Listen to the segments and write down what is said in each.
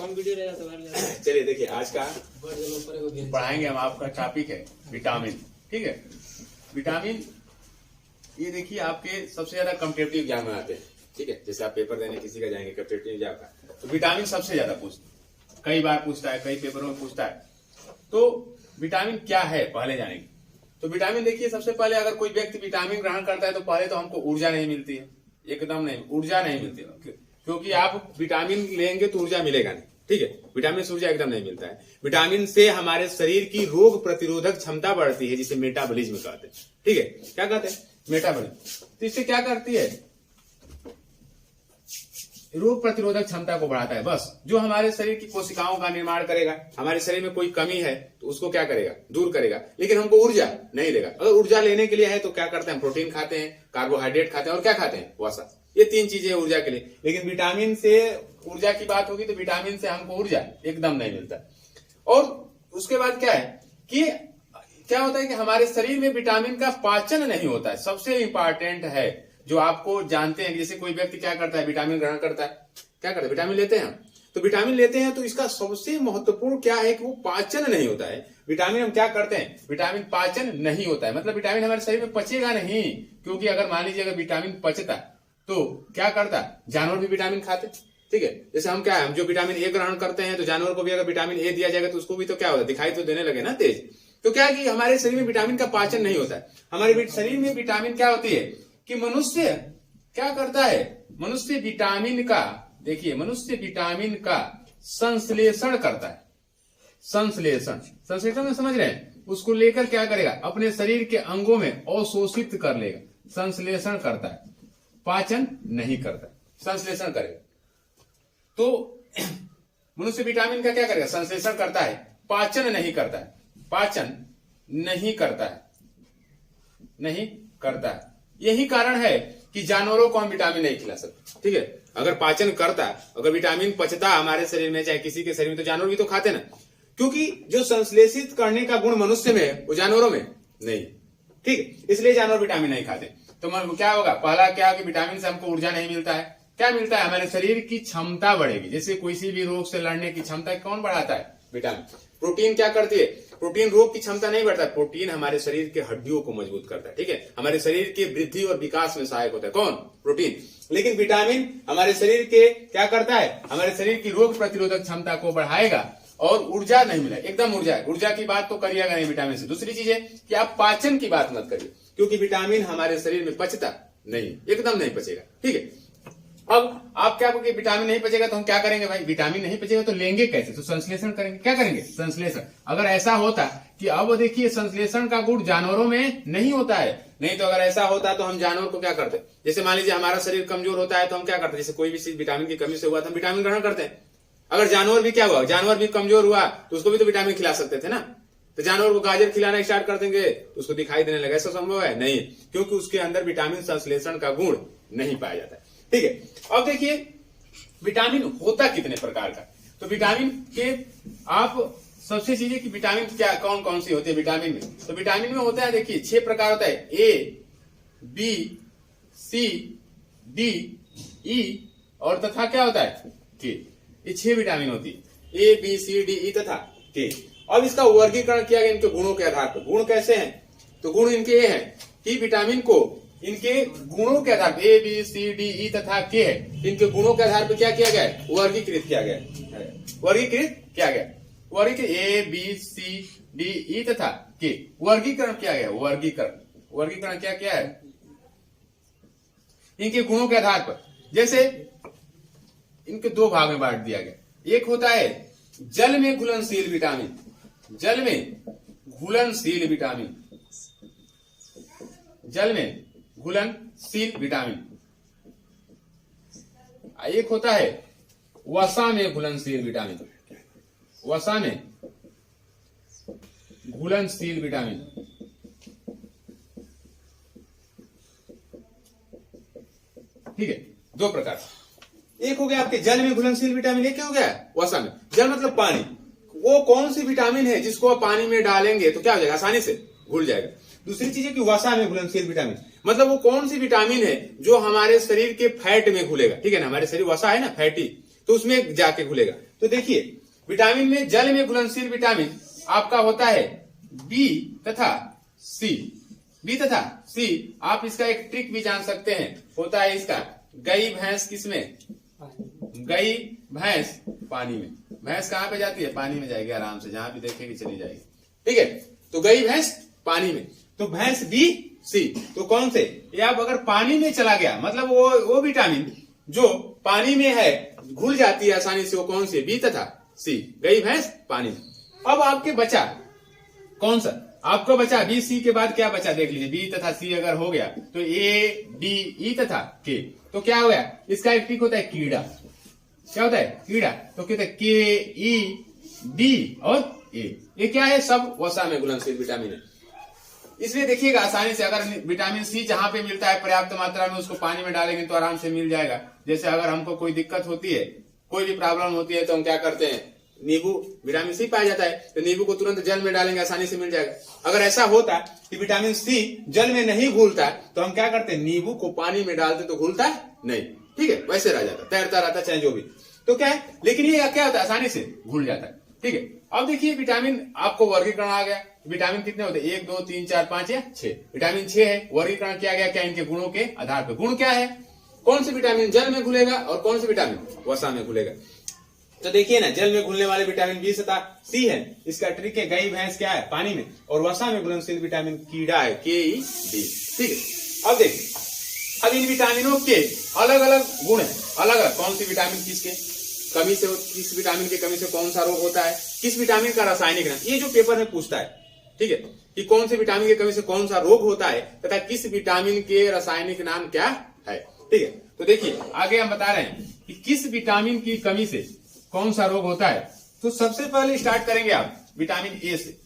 चलिए देखिए, आज का पढ़ाएंगे हम, आपका टॉपिक है विटामिन। ठीक है, विटामिन ये देखिए आपके सबसे ज्यादा कॉम्पिटिटिव एग्जाम में आते हैं। ठीक है, जैसे आप पेपर देने किसी का जाएंगे कॉम्पिटिटिव एग्जाम का, तो विटामिन सबसे ज्यादा पूछते हैं, कई बार पूछता है, कई पेपरों में पूछता है। तो विटामिन क्या है पहले जानेंगे। तो विटामिन देखिए, सबसे पहले अगर कोई व्यक्ति विटामिन ग्रहण करता है तो पहले तो हमको ऊर्जा नहीं मिलती है, एकदम नहीं, ऊर्जा नहीं मिलती है, क्योंकि आप विटामिन लेंगे तो ऊर्जा मिलेगा नहीं। ठीक है, विटामिन से ऊर्जा एकदम नहीं मिलता है। विटामिन से हमारे शरीर की रोग प्रतिरोधक क्षमता बढ़ती है, जिसे मेटाबॉलिज्म कहते हैं। ठीक है, क्या कहते हैं? मेटाबॉलिज्म। तो इससे क्या करती है? रोग प्रतिरोधक क्षमता को बढ़ाता है। बस जो हमारे शरीर की कोशिकाओं का निर्माण करेगा, हमारे शरीर में कोई कमी है तो उसको क्या करेगा? दूर करेगा। लेकिन हमको ऊर्जा नहीं देगा। अगर ऊर्जा लेने के लिए है तो क्या करते हैं? प्रोटीन खाते हैं, कार्बोहाइड्रेट खाते हैं, और क्या खाते हैं? वसा। ये तीन चीजें हैं ऊर्जा के लिए। लेकिन विटामिन से ऊर्जा की बात होगी तो विटामिन से हमको ऊर्जा एकदम नहीं मिलता। और उसके बाद क्या है कि क्या होता है कि हमारे शरीर में विटामिन का पाचन नहीं होता है। सबसे इंपॉर्टेंट है जो आपको जानते हैं, जैसे कोई व्यक्ति क्या करता है? विटामिन ग्रहण करता है, क्या करता है? विटामिन लेते हैं। तो विटामिन लेते हैं तो इसका सबसे महत्वपूर्ण क्या है कि वो पाचन नहीं होता है। विटामिन हम क्या करते हैं? विटामिन पाचन नहीं होता है, मतलब विटामिन हमारे शरीर में पचेगा नहीं। क्योंकि अगर मान लीजिए अगर विटामिन पचता तो क्या करता? जानवर भी विटामिन खाते। ठीक है, जैसे हम क्या है, हम जो विटामिन ए ग्रहण करते हैं तो जानवर को भी अगर विटामिन ए दिया जाएगा तो उसको भी तो क्या होगा? दिखाई तो देने लगे ना तेज। तो क्या कि हमारे शरीर में विटामिन का पाचन नहीं होता है। हमारे शरीर में विटामिन क्या होती है कि मनुष्य क्या करता है? मनुष्य विटामिन का, देखिए, मनुष्य विटामिन का संश्लेषण करता है। संश्लेषण में समझ रहे हैं? उसको लेकर क्या करेगा? अपने शरीर के अंगों में अवशोषित कर लेगा। संश्लेषण करता है, पाचन नहीं करता, संश्लेषण करेगा। तो मनुष्य विटामिन का क्या करेगा? संश्लेषण करता है, पाचन नहीं करता है। पाचन नहीं करता है, नहीं करता है। यही कारण है कि जानवरों को हम विटामिन नहीं खिला सकते। ठीक है, अगर पाचन करता, अगर विटामिन पचता हमारे शरीर में, चाहे किसी के शरीर में, तो जानवर भी तो खाते ना। क्योंकि जो संश्लेषित करने का गुण मनुष्य में है वो जानवरों में नहीं। ठीक है, इसलिए जानवर विटामिन नहीं खाते। तो क्या होगा? पहला क्या कि विटामिन से हमको ऊर्जा नहीं मिलता है। क्या मिलता है? हमारे शरीर की क्षमता बढ़ेगी। जैसे किसी भी रोग से लड़ने की क्षमता कौन बढ़ाता है? विटामिन। प्रोटीन क्या करती है? प्रोटीन रोग की क्षमता नहीं बढ़ता है। प्रोटीन हमारे शरीर के हड्डियों को मजबूत करता है। ठीक है, हमारे शरीर की वृद्धि और विकास में सहायक होता है। कौन? प्रोटीन। लेकिन विटामिन हमारे शरीर के क्या करता है? हमारे शरीर की रोग प्रतिरोधक क्षमता को बढ़ाएगा और ऊर्जा नहीं मिला, एकदम ऊर्जा की बात तो करिएगा नहीं विटामिन से। दूसरी चीज है कि आप पाचन की बात मत करिए, क्योंकि विटामिन हमारे शरीर में पचता नहीं, एकदम नहीं पचेगा। ठीक है, अब आप क्या कहोगे? विटामिन नहीं पचेगा तो हम क्या करेंगे? भाई विटामिन नहीं पचेगा तो लेंगे कैसे? तो संश्लेषण करेंगे। क्या करेंगे? संश्लेषण। अगर ऐसा होता कि अब देखिए संश्लेषण का गुण जानवरों में नहीं होता है, नहीं तो अगर ऐसा होता तो हम जानवर को क्या करते? जैसे मान लीजिए हमारा शरीर कमजोर होता है तो हम क्या करते? जैसे कोई भी चीज विटामिन की कमी से हुआ तो हम विटामिन ग्रहण करते हैं। अगर जानवर भी क्या हुआ? जानवर भी कमजोर हुआ तो उसको भी तो विटामिन खिला सकते थे ना। तो जानवर को गाजर खिलाना स्टार्ट कर देंगे तो उसको दिखाई देने लगा, ऐसा संभव है? नहीं, क्योंकि उसके अंदर विटामिन संश्लेषण का गुण नहीं पाया जाता है। ठीक है, अब देखिए विटामिन होता कितने प्रकार का। तो विटामिन के आप सबसे चीजें कि विटामिन क्या कौन कौन सी होती है विटामिन में। तो विटामिन में होता है, देखिए 6 प्रकार होता है। ए, बी, सी, डी, ई और तथा क्या होता है? के। ये 6 विटामिन होती है, ए, बी, सी, डी, ई तथा के। अब इसका वर्गीकरण किया गया इनके गुणों के आधार पर। गुण कैसे हैं? तो गुण इनके ये हैं कि विटामिन को इनके गुणों के आधार पर, ए, बी, सी, डी, ई तथा के है, इनके गुणों के आधार पर क्या किया गया है? वर्गीकृत किया गया है। वर्गीकृत किया गया, वर्गीकृत ए, बी, सी, डी, ई तथा के वर्गीकरण किया गया। वर्गीकरण क्या किया है? इनके गुणों के आधार पर। जैसे इनके 2 भाग में बांट दिया गया। एक होता है जल में घुलनशील विटामिन, जल में घुलनशील विटामिन, जल में घुलनशील विटामिन। एक होता है वसा में घुलनशील विटामिन, वसा में घुलनशील विटामिन। ठीक है, 2 प्रकार। एक हो गया आपके जल में घुलनशील विटामिन, एक क्या हो गया? वसा में। जल मतलब पानी। वो कौन सी विटामिन है जिसको आप पानी में डालेंगे तो क्या हो जाएगा? आसानी से घुल जाएगा। दूसरी चीज है कि वसा में घुलनशील विटामिन, मतलब वो कौन सी विटामिन है जो हमारे शरीर के फैट में घुलेगा। ठीक है ना, हमारे शरीर वसा है ना, फैटी, तो उसमें जाके घुलेगा। तो देखिए विटामिन में, जल में घुलनशील विटामिन आपका होता है बी तथा सी। बी तथा सी, आप इसका एक ट्रिक भी जान सकते हैं, होता है इसका गई भैंस किसमें, गई भैंस पानी में। भैंस कहां पे जाती है, पानी में जाएगी आराम से, जहां भी देखेगी चली जाएगी, ठीक है। तो गई भैंस पानी में, तो भैंस बी सी, तो कौन से, ये अब अगर पानी में चला गया मतलब वो विटामिन जो पानी में है घुल जाती है आसानी से, वो कौन सी, बी तथा सी, गई भैंस पानी में। अब आपके बचा कौन सा, आपको बचा बी सी के बाद क्या बचा देख लीजिए, बी तथा सी अगर हो गया तो ए डी ई तथा के, तो क्या हो गया, इसका एक ट्रिक होता है कीड़ा। क्या होता है, कीड़ा। तो कहते हैं के ई डी और ए, ये क्या है, सब वसा में घुलनशील विटामिन है। इसलिए देखिएगा आसानी से, अगर विटामिन सी जहां पे मिलता है पर्याप्त मात्रा में, उसको पानी में डालेंगे तो आराम से मिल जाएगा। जैसे अगर हमको कोई दिक्कत होती है, कोई भी प्रॉब्लम होती है, तो हम क्या करते हैं, नींबू, विटामिन सी पाया जाता है, तो नींबू को तुरंत जल में डालेंगे, आसानी से मिल जाएगा। अगर ऐसा होता कि विटामिन सी जल में नहीं घुलता, तो हम क्या करते हैं, नींबू को पानी में डालते तो घुलता नहीं, ठीक है, वैसे रह जाता, तैरता रहता, चाहे जो भी, तो क्या है, लेकिन ये क्या होता है, आसानी से घुल जाता है, ठीक है। अब देखिए विटामिन आपको वर्गीकरण आ गया, विटामिन कितने होते हैं, 1 2 3 4 5 या 6, विटामिन 6 है। वर्गीकरण किया गया क्या, इनके गुणों के आधार पर। गुण क्या है, कौन से विटामिन जल में घुलेगा और कौन से विटामिन वसा में घुलेगा। तो देखिए ना, जल में घुलने वाले विटामिन बी तथा सी है, इसका ट्रिक है, गई भैंस क्या है, पानी में, और वसा में घुलनशील विटामिन कीड़ा है, के ई डी, ठीक है। अब देखिए, अब इन विटामिनों के अलग अलग गुण है, अलग अलग, कौन सी विटामिन किसके कमी से, किस विटामिन की कमी से कौन सा रोग होता है, किस विटामिन का रासायनिक नाम, ये जो पेपर में पूछता है, ठीक है, कि कौन से विटामिन की कमी से कौन सा रोग होता है तथा किस विटामिन के रासायनिक नाम क्या है, ठीक है। तो देखिए आगे हम बता रहे हैं कि किस विटामिन की कमी से कौन सा रोग होता है। तो सबसे पहले स्टार्ट करेंगे आप विटामिन ए से,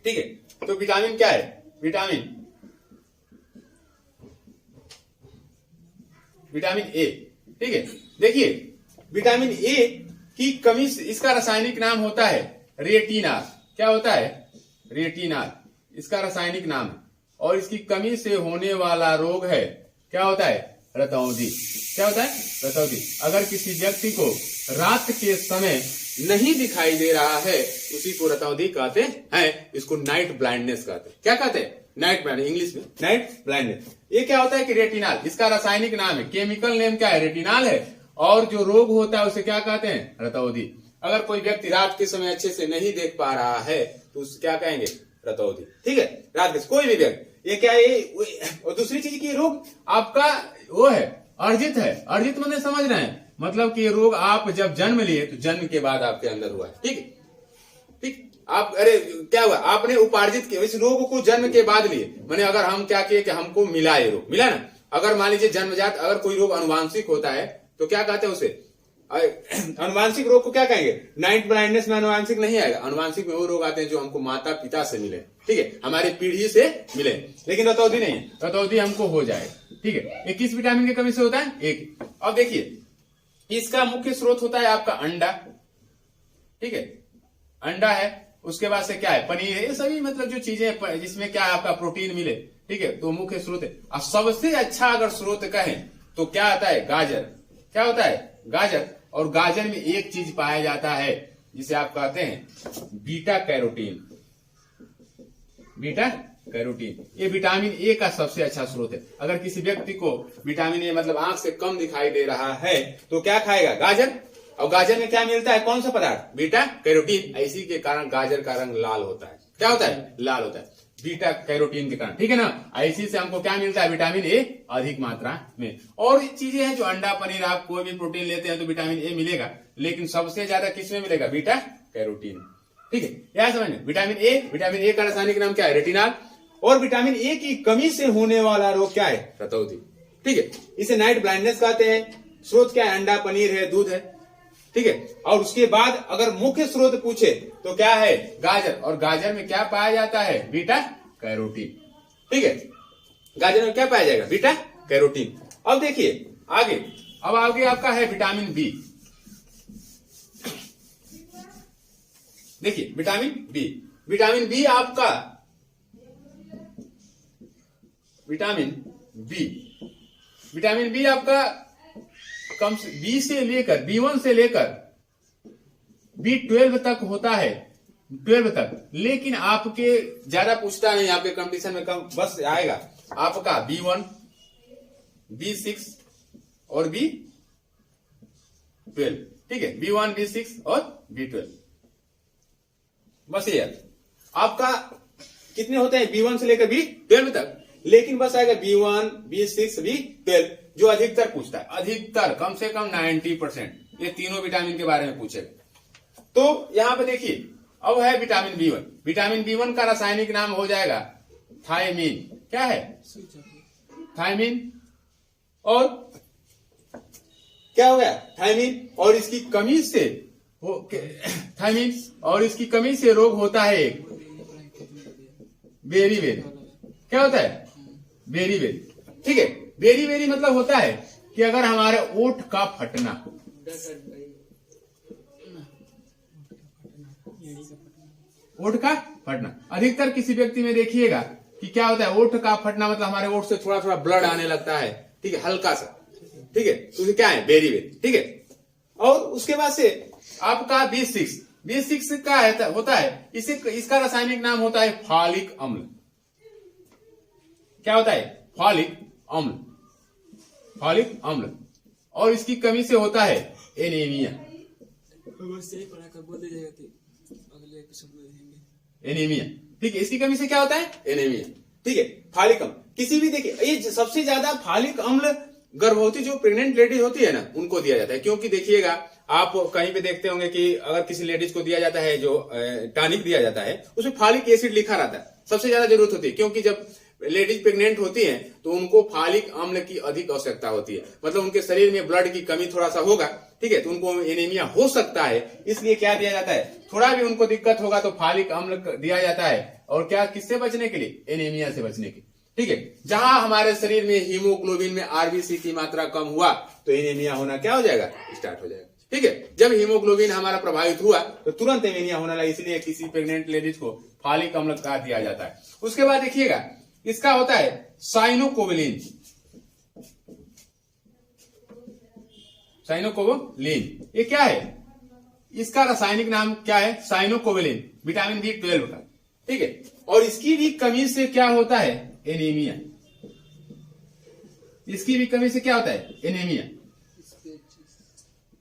ठीक है। तो विटामिन क्या है, विटामिन ए, ठीक है। देखिए विटामिन ए की कमी से, इसका रासायनिक नाम होता है रेटिनाल। क्या होता है, रेटिनाल, इसका रासायनिक नाम है। और इसकी कमी से होने वाला रोग है, क्या होता है, रतौंधी। क्या होता है, रतौंधी। अगर किसी व्यक्ति को रात के समय नहीं दिखाई दे रहा है, उसी को रतौंधी कहते हैं, इसको नाइट ब्लाइंडनेस कहते हैं। क्या कहते हैं, नाइट ब्लाइंडनेस, इंग्लिश में नाइट ब्लाइंडनेस। ये क्या होता है कि रेटिनाल, इसका रासायनिक नाम है, केमिकल नेम क्या है, रेटिनाल है। और जो रोग होता है उसे क्या कहते हैं, रतौंधी। अगर कोई व्यक्ति रात के समय अच्छे से नहीं देख पा रहा है तो उसे क्या कहेंगे, रतौंधी, ठीक है। रात के कोई भी व्यक्ति, ये क्या है, और दूसरी चीज की रोग आपका वो है, अर्जित है। अर्जित मतलब समझ रहे हैं, मतलब कि ये रोग आप जब जन्म लिए तो जन्म के बाद आपके अंदर हुआ है, ठीक है, ठीक। आप, अरे क्या हुआ, आपने उपार्जित किया, इस रोग को जन्म के बाद लिए, माने अगर हम क्या किए कि हमको मिला ये रोग, मिला ना। अगर मान लीजिए जन्मजात अगर कोई रोग अनुवांशिक होता है तो क्या कहते हैं उसे, अनुवांशिक रोग को क्या कहेंगे, नाइट ब्लाइंडनेस में अनुवांशिक नहीं आएगा। अनुवांशिक में वो रोग आते हैं जो हमको माता पिता से मिले, ठीक है, हमारी पीढ़ी से मिले, लेकिन रतौंधी नहीं, रतौंधी हमको हो जाएगा, ठीक है। ये किस विटामिन की कमी से होता है, एक। अब देखिए इसका मुख्य स्रोत होता है आपका अंडा, ठीक है, अंडा है। उसके बाद से क्या है, पनीर है, ये सभी मतलब जो चीजें जिसमें क्या है आपका प्रोटीन मिले, ठीक है, तो मुख्य स्रोत है। और सबसे अच्छा अगर स्रोत कहें तो क्या आता है, गाजर। क्या होता है, गाजर। और गाजर में एक चीज पाया जाता है जिसे आप कहते हैं बीटा कैरोटीन। बीटा कैरोटीन, ये विटामिन ए का सबसे अच्छा स्रोत है। अगर किसी व्यक्ति को विटामिन ए मतलब आंख से कम दिखाई दे रहा है तो क्या खाएगा, गाजर। और गाजर में क्या मिलता है, कौन सा पदार्थ, बीटा कैरोटीन। इसी के कारण गाजर का रंग लाल होता है। क्या होता है, लाल होता है, बीटा कैरोटीन के कारण, ठीक है ना। इसी से हमको क्या मिलता है, विटामिन ए अधिक मात्रा में। और चीजें हैं जो अंडा, पनीर, आप कोई भी प्रोटीन लेते हैं तो विटामिन ए मिलेगा, लेकिन सबसे ज्यादा किसमें मिलेगा, बीटा कैरोटीन, ठीक है। यह समझ, विटामिन ए का रासायनिक नाम क्या है, रेटिनाल। और विटामिन ए की कमी से होने वाला रोग क्या है, रतौंधी, ठीक है। इसे नाइट ब्लाइंडनेस कहते हैं। स्रोत क्या है, अंडा, पनीर है, दूध है, ठीक है। और उसके बाद अगर मुख्य स्रोत पूछे तो क्या है, गाजर। और गाजर में क्या पाया जाता है, बीटा कैरोटीन, ठीक है। गाजर में क्या पाया जाएगा, बीटा कैरोटीन। अब देखिए आगे, अब आगे आपका है विटामिन बी। देखिए विटामिन बी, विटामिन बी आपका, विटामिन बी आपका कम से बी से लेकर B1 से लेकर B12 तक होता है, 12 तक, लेकिन आपके ज्यादा पूछता नहीं, आपके कंपटीशन में कम बस आएगा आपका B1, B6 और B12, ठीक है, B1, B6 और B12, बस ये आपका कितने होते हैं B1 से लेकर B12 तक, लेकिन बस आएगा B1, B6, B12 जो अधिकतर पूछता है, अधिकतर कम से कम 90% ये तीनों विटामिन के बारे में पूछेगा। तो यहां पे देखिए अब है विटामिन B1। विटामिन B1 का रासायनिक नाम हो जाएगा थायमीन। क्या है? थायमीन। और क्या हो गया? थायमीन। और इसकी कमी से थायमीन और इसकी कमी से रोग होता है एक बेरी। क्या होता है? बेरी। ठीक है, बेरी मतलब होता है कि अगर हमारे ओठ का फटना, ओठ का फटना, अधिकतर किसी व्यक्ति में देखिएगा कि क्या होता है, ओठ का फटना मतलब हमारे ओठ से थोड़ा थोड़ा ब्लड आने लगता है, ठीक है, हल्का सा, ठीक है, तो क्या है? बेरी। ठीक है। और उसके बाद से आपका B6 का होता है, इसका रासायनिक नाम होता है फॉलिक अम्ल। क्या होता है? फॉलिक अम्ल। और इसकी कमी से होता है एनीमिया। एनीमिया, ठीक है, इसकी कमी से क्या होता है? एनीमिया। ठीक है, फॉलिक अम्ल किसी भी, देखिए ये सबसे ज्यादा फॉलिक अम्ल गर्भवती जो प्रेग्नेंट लेडीज होती है ना, उनको दिया जाता है। क्योंकि देखिएगा आप कहीं पे देखते होंगे कि अगर किसी लेडीज को दिया जाता है जो टॉनिक दिया जाता है, उसमें फॉलिक एसिड लिखा रहता है, सबसे ज्यादा जरूरत होती है। क्योंकि जब लेडीज प्रेग्नेंट होती हैं तो उनको फॉलिक अम्ल की अधिक आवश्यकता होती है, मतलब उनके शरीर में ब्लड की कमी थोड़ा सा होगा, ठीक है, तो उनको एनीमिया हो सकता है। इसलिए क्या दिया जाता है? थोड़ा भी उनको दिक्कत होगा तो फॉलिक अम्ल दिया जाता है। और क्या, किससे बचने के लिए? एनीमिया से बचने के, ठीक है। जहां हमारे शरीर में हीमोग्लोबिन में आरबीसी की मात्रा कम हुआ तो एनीमिया होना क्या हो जाएगा? स्टार्ट हो जाएगा। ठीक है, जब हीमोग्लोबिन हमारा प्रभावित हुआ तो तुरंत एनीमिया होने लगा। इसलिए किसी प्रेग्नेंट लेडीज को फॉलिक अम्ल का दिया जाता है। उसके बाद देखिएगा इसका होता है साइनोकोवलिन। ये क्या है? इसका रासायनिक नाम क्या है? साइनोकोवलिन, विटामिन B12 का, ठीक है। और इसकी भी कमी से क्या होता है? एनीमिया। इसकी भी कमी से क्या होता है? एनीमिया।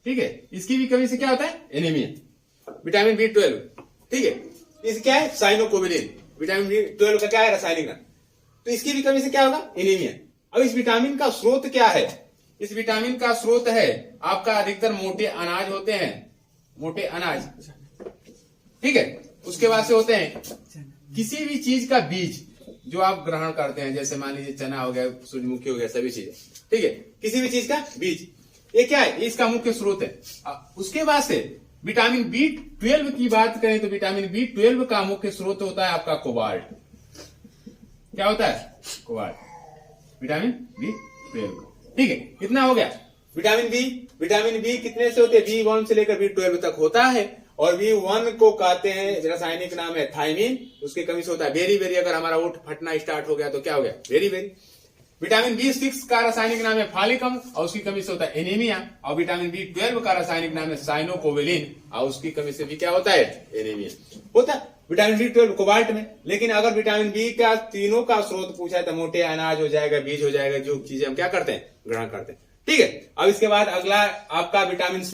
ठीक है, इसकी भी कमी से क्या होता है? एनीमिया। विटामिन B12, ठीक है, इस क्या है? साइनोकोवलिन। विटामिन B12 का क्या है रासायनिक नाम? तो इसकी भी कमी से क्या होगा? एनीमिया। अब इस विटामिन का स्रोत क्या है? इस विटामिन का स्रोत है आपका अधिकतर मोटे अनाज होते हैं, मोटे अनाज, ठीक है। उसके बाद से होते हैं किसी भी चीज का बीज जो आप ग्रहण करते हैं, जैसे मान लीजिए चना हो गया, सूर्यमुखी हो गया, सभी चीजें, ठीक है, किसी भी चीज का बीज, ये क्या है? इसका मुख्य स्रोत है। उसके बाद से विटामिन B12 की बात करें तो विटामिन B12 का मुख्य स्रोत होता है आपका कोबाल्ट। क्या होता है? कोबाल्ट, विटामिन B12, ठीक है। कितना हो गया? विटामिन बी कितने से होते हैं? B1 से लेकर B12 तक होता है। और B1 को कहते हैं, रासायनिक नाम है थायमीन, उसकी कमी से होता है बेरी। अगर हमारा ओठ फटना स्टार्ट हो गया तो क्या हो गया? बेरी। विटामिन B6 का रासायनिक नाम है फॉलिक अम्ल और उसकी कमी से होता है एनीमिया। और विटामिन B12 का रासायनिक नाम है साइनोकोवलिन और उसकी कमी से भी क्या होता है? एनीमिया होता है। विटामिन B12 कोबाल्ट में। लेकिन अगर विटामिन बी का तीनों का स्रोत पूछा है तो मोटे अनाज हो जाएगा, बीज हो जाएगा, जो चीजें हम क्या करते हैं? ग्रहण करते हैं, ठीक है। अब इसके बाद अगला आपका विटामिन